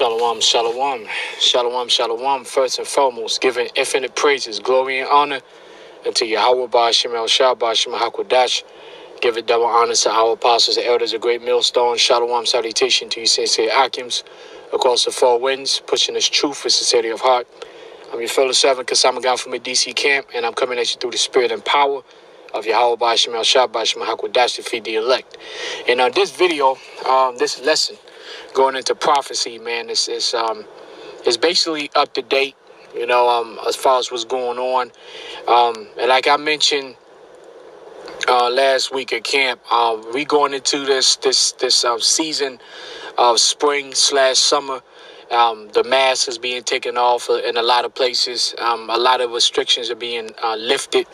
Shalom, shalom, shalom, shalom. First and foremost, giving infinite praises, glory, and honor unto Yahawah, Bahasham, Bahasham, Hakwadash. Giving double honors to our apostles and elders, a great millstone. Shalom, salutation to you, sincere Akims, across the four winds, pushing this truth with sincerity of heart. I'm your fellow servant, Kasamagan from the DC camp, and I'm coming at you through the spirit and power of Yahawah, Bahasham, Bahasham, Hakwadash, to feed the elect. And on this video, this lesson, going into prophecy, man, it's basically up to date, as far as what's going on. And like I mentioned last week at camp, we going into this season of spring/summer. The mask is being taken off in a lot of places. A lot of restrictions are being lifted.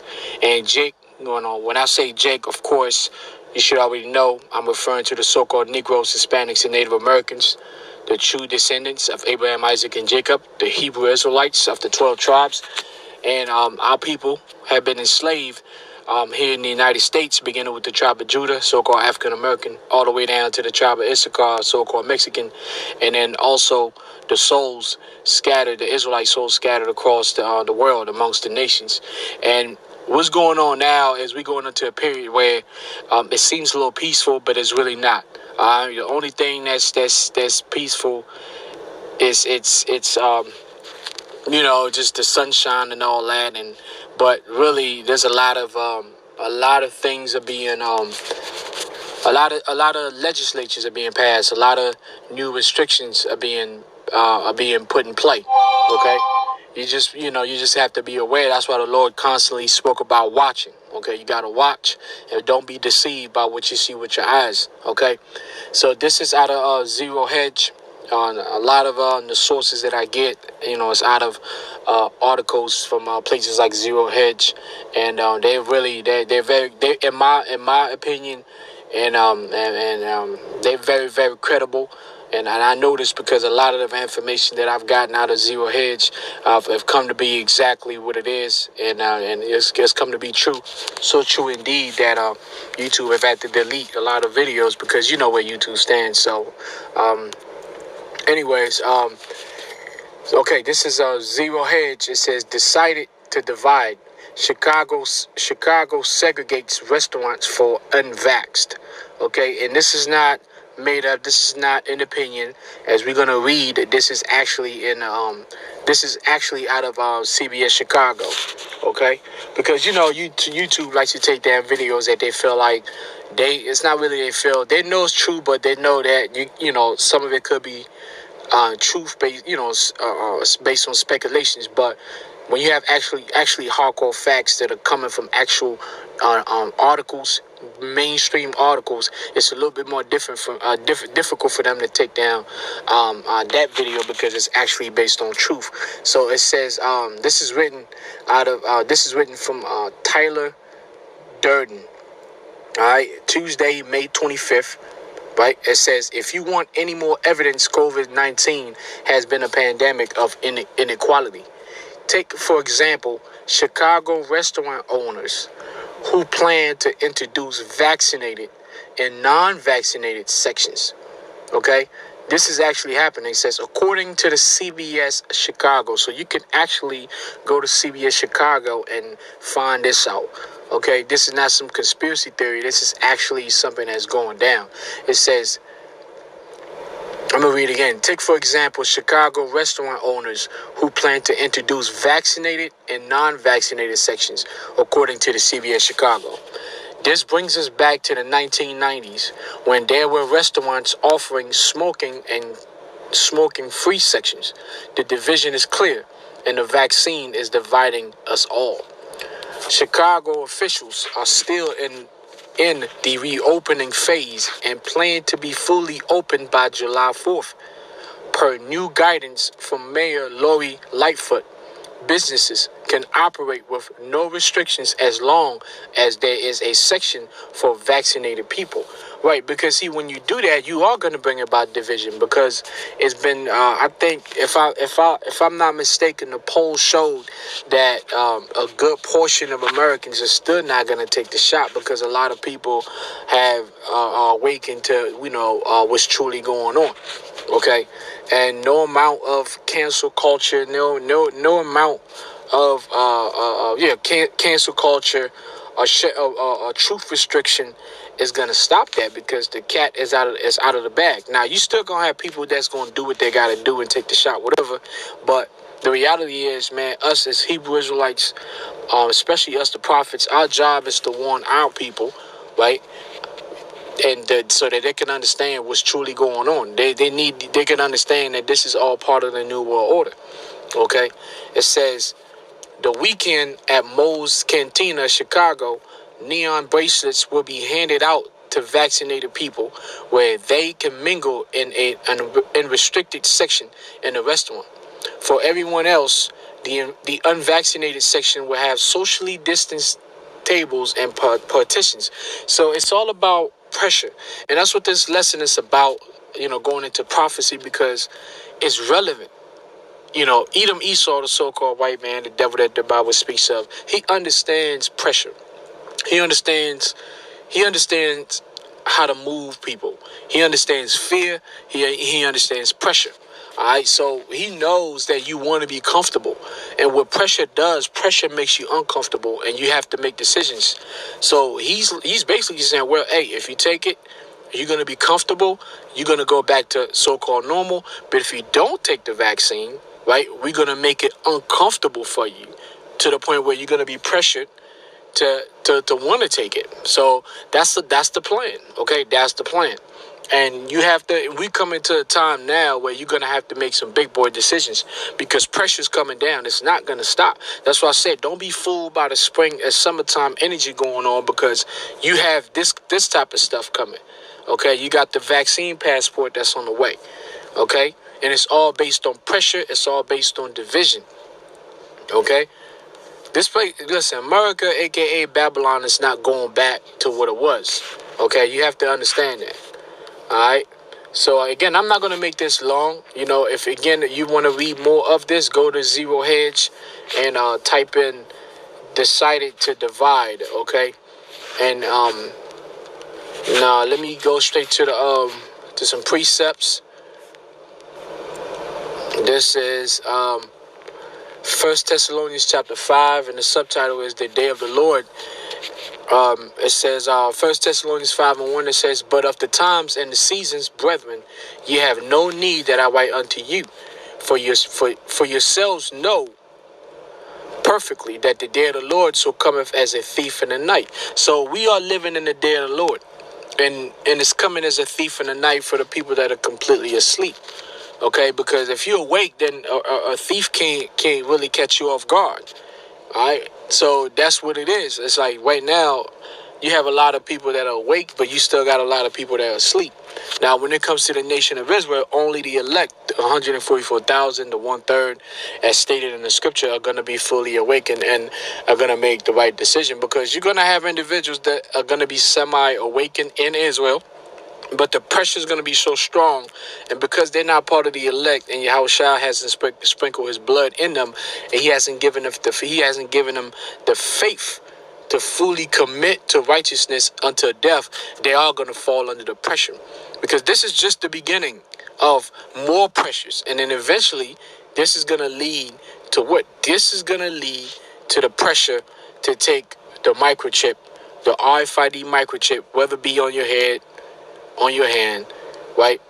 And Jake, when I say Jake, of course, you should already know I'm referring to the so-called Negroes, Hispanics, and Native Americans, the true descendants of Abraham, Isaac, and Jacob, the Hebrew Israelites of the 12 tribes. And our people have been enslaved here in the United States, beginning with the tribe of Judah, so-called African American, all the way down to the tribe of Issachar, so-called Mexican, and then also the souls scattered, the Israelite souls scattered across the world amongst the nations. And what's going on now is we're going into a period where it seems a little peaceful, but it's really not. The only thing that's peaceful is it's just the sunshine and all that, but really there's a lot of things are being a lot of legislatures are being passed, a lot of new restrictions are being put in play. Okay. You just have to be aware. That's why the Lord constantly spoke about watching. Okay, you got to watch and don't be deceived by what you see with your eyes. Okay, so this is out of Zero Hedge. A lot of the sources that I get, it's out of articles from places like Zero Hedge, and they're very, in my opinion, and they're very, very credible. And I know this because a lot of the information that I've gotten out of Zero Hedge have come to be exactly what it is, and it's come to be true. So true indeed that YouTube have had to delete a lot of videos because you know where YouTube stands. So, anyways, okay, this is Zero Hedge. It says decided to divide. Chicago segregates restaurants for unvaxxed. Okay, and this is not made up. This is not an opinion. As we're gonna read, this is actually this is actually out of CBS Chicago. Okay, because YouTube likes to take down videos that they feel like it's not really they know it's true, but they know that some of it could be truth based, based on speculations. But when you have actually hardcore facts that are coming from actual articles, mainstream articles, it's a little bit more difficult for them to take down that video because it's actually based on truth. So it says this is written from Tyler Durden. All right, Tuesday, May 25th. Right, it says, if you want any more evidence COVID-19 has been a pandemic of inequality, take, for example, Chicago restaurant owners who plan to introduce vaccinated and non-vaccinated sections. Okay, this is actually happening. It says, according to the CBS Chicago, so you can actually go to CBS Chicago and find this out. Okay, this is not some conspiracy theory. This is actually something that's going down. It says, I'm going to read again. Take, for example, Chicago restaurant owners who plan to introduce vaccinated and non-vaccinated sections, according to the CBS Chicago. This brings us back to the 1990s when there were restaurants offering smoking and smoking-free sections. The division is clear, and the vaccine is dividing us all. Chicago officials are still in the reopening phase and plan to be fully open by July 4th. Per new guidance from Mayor Lori Lightfoot, businesses can operate with no restrictions as long as there is a section for vaccinated people. Right, because see, when you do that, you are going to bring about division. Because it's been, I think, if I'm not mistaken, the poll showed that a good portion of Americans are still not going to take the shot because a lot of people have awakened to, what's truly going on. Okay, and no amount of cancel culture, no amount of cancel culture or truth restriction is gonna stop that, because the cat is out of the bag. Now you still gonna have people that's gonna do what they gotta do and take the shot, whatever. But the reality is, man, us as Hebrew Israelites, especially us the prophets, our job is to warn our people, right? And so that they can understand what's truly going on. They can understand that this is all part of the new world order. Okay, it says the weekend at Moe's Cantina, Chicago, neon bracelets will be handed out to vaccinated people, where they can mingle in a restricted section in the restaurant. For everyone else, the unvaccinated section will have socially distanced tables and partitions. So it's all about pressure, and that's what this lesson is about. Going into prophecy, because it's relevant. Edom Esau, the so-called white man, the devil that the Bible speaks of, he understands pressure. He understands how to move people. He understands fear. He understands pressure. All right, so he knows that you want to be comfortable, and what pressure does, pressure makes you uncomfortable, and you have to make decisions. So he's basically saying, well, hey, if you take it, you're going to be comfortable. You're going to go back to so-called normal. But if you don't take the vaccine, right, we're going to make it uncomfortable for you, to the point where you're going to be pressured to want to take it. So that's the plan. Okay, that's the plan. And you have to. We come into a time now where you're going to have to make some big boy decisions, because pressure's coming down. It's not going to stop. That's why I said, don't be fooled by the spring and summertime energy going on, because you have this type of stuff coming. Okay, you got the vaccine passport that's on the way. Okay, and it's all based on pressure. It's all based on division. Okay, this place, listen, America, aka Babylon, is not going back to what it was. Okay, you have to understand that. All right. So again, I'm not going to make this long. If again you want to read more of this, go to Zero Hedge and type in "decided to divide." Okay, and now let me go straight to to some precepts. This is 1 Thessalonians chapter 5, and the subtitle is "The Day of the Lord." It says 1 Thessalonians 5:1. It says, "But of the times and the seasons, brethren, ye have no need that I write unto you, for yourselves know perfectly that the day of the Lord so cometh as a thief in the night." So we are living in the day of the Lord, and it's coming as a thief in the night for the people that are completely asleep. Okay, because if you're awake, then a thief can't really catch you off guard. All right, so that's what it is. It's like right now, you have a lot of people that are awake, but you still got a lot of people that are asleep. Now, when it comes to the nation of Israel, only the elect, 144,000, the 1/3, as stated in the scripture, are going to be fully awakened and are going to make the right decision, because you're going to have individuals that are going to be semi-awakened in Israel, but the pressure is going to be so strong, and because they're not part of the elect, and Yahawashi hasn't sprinkled his blood in them, and he hasn't given them the faith to fully commit to righteousness until death, they are going to fall under the pressure, because this is just the beginning of more pressures, and then eventually this is going to lead to what? This is going to lead to the pressure to take the microchip, the RFID microchip, whether it be on your head, on your hand, right,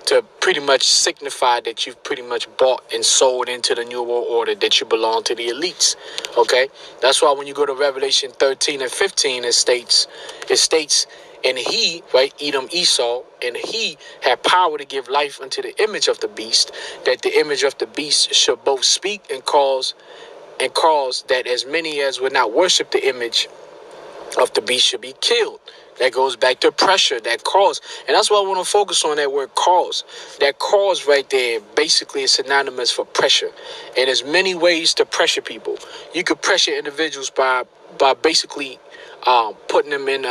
to pretty much signify that you've pretty much bought and sold into the New World Order, that you belong to the elites. Okay, that's why when you go to Revelation 13 and 15, it states, and he, right, Edom Esau, and he had power to give life unto the image of the beast, that the image of the beast shall both speak and cause that as many as would not worship the image of the beast should be killed. That goes back to pressure, that cause. And that's why I want to focus on that word cause. That cause right there basically is synonymous for pressure. And there's many ways to pressure people. You could pressure individuals by basically putting them in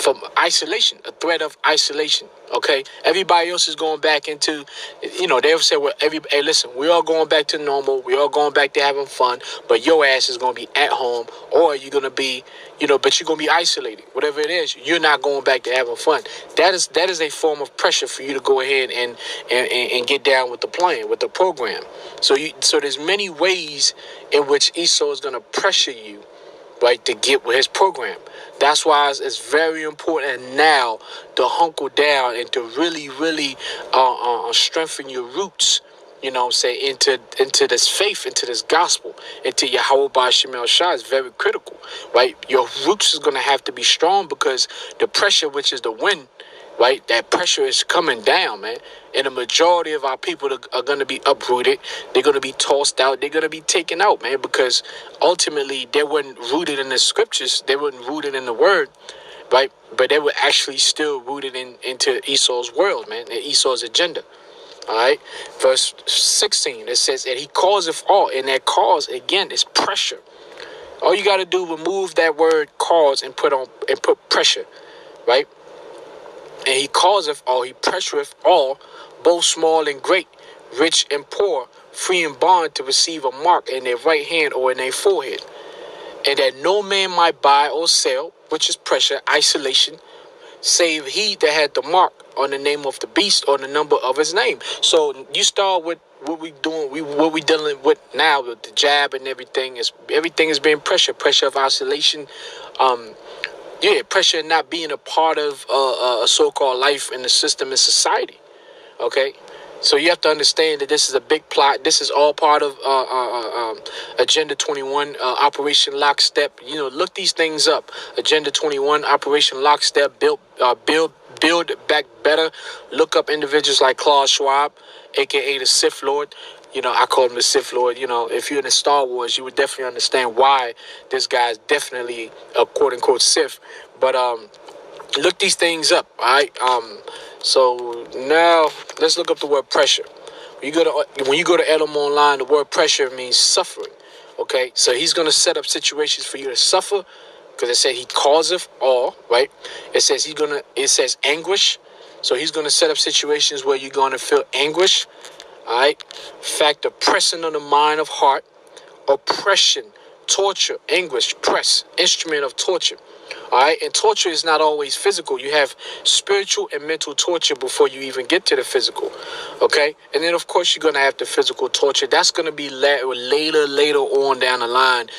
from isolation, a threat of isolation. Okay, everybody else is going back into, they'll say, well, hey, listen, we all going back to normal, we all going back to having fun, but your ass is going to be at home, or you're going to be, but you're going to be isolated. Whatever it is, you're not going back to having fun. That is a form of pressure for you to go ahead and get down with the plan, with the program. So there's many ways in which Esau is going to pressure you, right, to get with his program. That's why it's very important now to hunker down and to really, really strengthen your roots, into this faith, into this gospel, into Yahawah Bahasham. Is very critical, right? Your roots is going to have to be strong because the pressure, which is the wind, right? That pressure is coming down, man. And the majority of our people are going to be uprooted. They're going to be tossed out. They're going to be taken out, man, because ultimately they weren't rooted in the scriptures. They weren't rooted in the word, right? But they were actually still rooted into Esau's world, man, and Esau's agenda. All right. Verse 16, it says, and he causeth all. And that cause, again, is pressure. All you got to do, remove that word cause and put pressure, right? And he causeth all, he pressureth all, both small and great, rich and poor, free and bond, to receive a mark in their right hand or in their forehead. And that no man might buy or sell, which is pressure, isolation, save he that had the mark on the name of the beast or the number of his name. So you start with what we doing, what we dealing with now with the jab and everything is being pressure of isolation. Pressure not being a part of a so-called life in the system in society. Okay, so you have to understand that this is a big plot. This is all part of Agenda 21, Operation Lockstep. Look these things up. Agenda 21, Operation Lockstep, build back better. Look up individuals like Klaus Schwab, aka the Sith Lord. I call him the Sith Lord. If you're in Star Wars, you would definitely understand why this guy's definitely a quote-unquote Sith. But look these things up, all right? So now let's look up the word pressure. When you go to Elam Online, the word pressure means suffering, okay? So he's going to set up situations for you to suffer because it said he causeth all, right? It says anguish. So he's going to set up situations where you're going to feel anguish. All right. Fact of pressing on the mind of heart, oppression, torture, anguish, press, instrument of torture. All right. And torture is not always physical. You have spiritual and mental torture before you even get to the physical. Okay. And then, of course, you're going to have the physical torture. That's going to be later on down the line.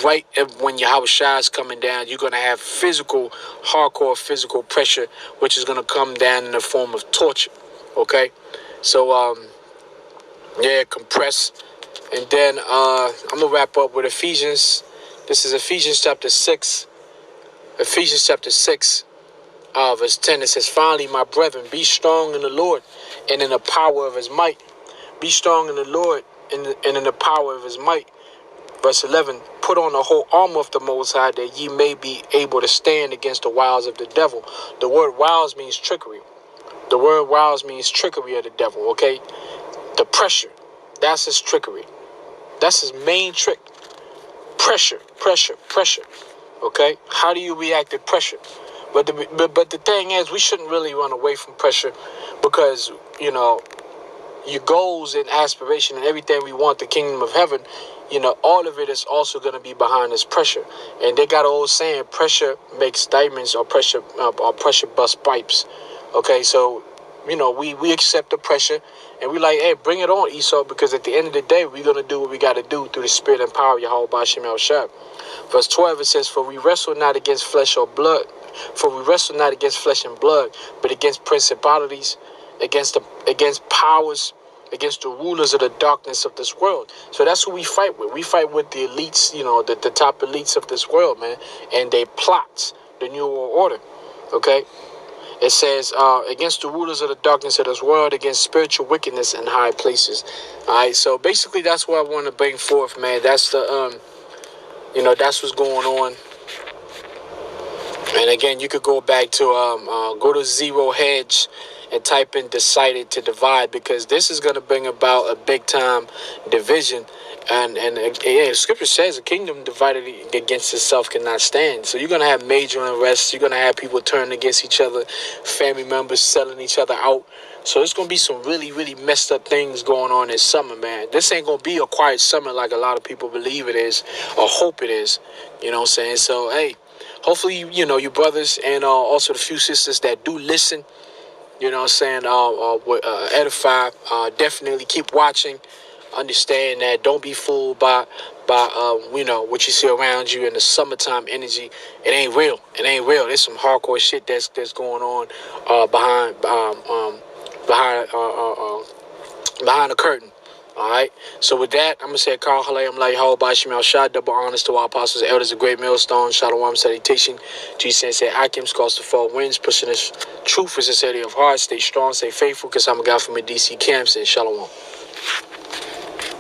Right when Yahawashi is coming down, you're going to have hardcore physical pressure, which is going to come down in the form of torture. Okay. So, compress. And then I'm going to wrap up with Ephesians. This is Ephesians chapter 6. Ephesians chapter 6, verse 10. It says, finally, my brethren, be strong in the Lord and in the power of his might. Be strong in the Lord and in the power of his might. Verse 11, put on the whole armor of the Most High, that ye may be able to stand against the wiles of the devil. The word wiles means trickery. The word wiles means trickery of the devil, okay? The pressure, that's his trickery. That's his main trick. Pressure. Okay? How do you react to pressure? But the thing is, we shouldn't really run away from pressure because, your goals and aspiration and everything we want, the kingdom of heaven, all of it is also going to be behind this pressure. And they got an old saying, pressure makes diamonds or pressure bust pipes. Okay, so, we accept the pressure and we like, hey, bring it on, Esau, because at the end of the day, we're going to do what we got to do through the spirit and power of Yahawah Bahasham. Verse 12, it says, for we wrestle not against flesh and blood, but against principalities, against powers, against the rulers of the darkness of this world. So that's who we fight with. We fight with the elites, the top elites of this world, man, and they plot the new world order, okay? It says, against the rulers of the darkness of this world, against spiritual wickedness in high places. All right, so basically that's what I want to bring forth, man. That's the, that's what's going on. And again, you could go back to, go to Zero Hedge and type in decided to divide, because this is going to bring about a big time division And yeah, Scripture says a kingdom divided against itself cannot stand. So you're gonna have major unrest. You're gonna have people turning against each other, family members selling each other out. So it's gonna be some really, really messed up things going on this summer, man. This ain't gonna be a quiet summer like a lot of people believe it is or hope it is. You know what I'm saying? So hey, hopefully you brothers and also the few sisters that do listen, you know what I'm saying, edify. Definitely keep watching. Understand that don't be fooled by what you see around you in the summertime energy. It ain't real. It ain't real. There's some hardcore shit that's going on behind the curtain. All right. So with that, I'm gonna say Carl Halal, I'm like Yahawah, Bahasham, Shah, double honors to our apostles, elders, of great millstone, Shalom, salutation. Jesus said, AHMATH, the 4 winds, pushing this truth with sincerity of heart. Stay strong, stay faithful, because I'm a guy from a DC camp. Say Shalom.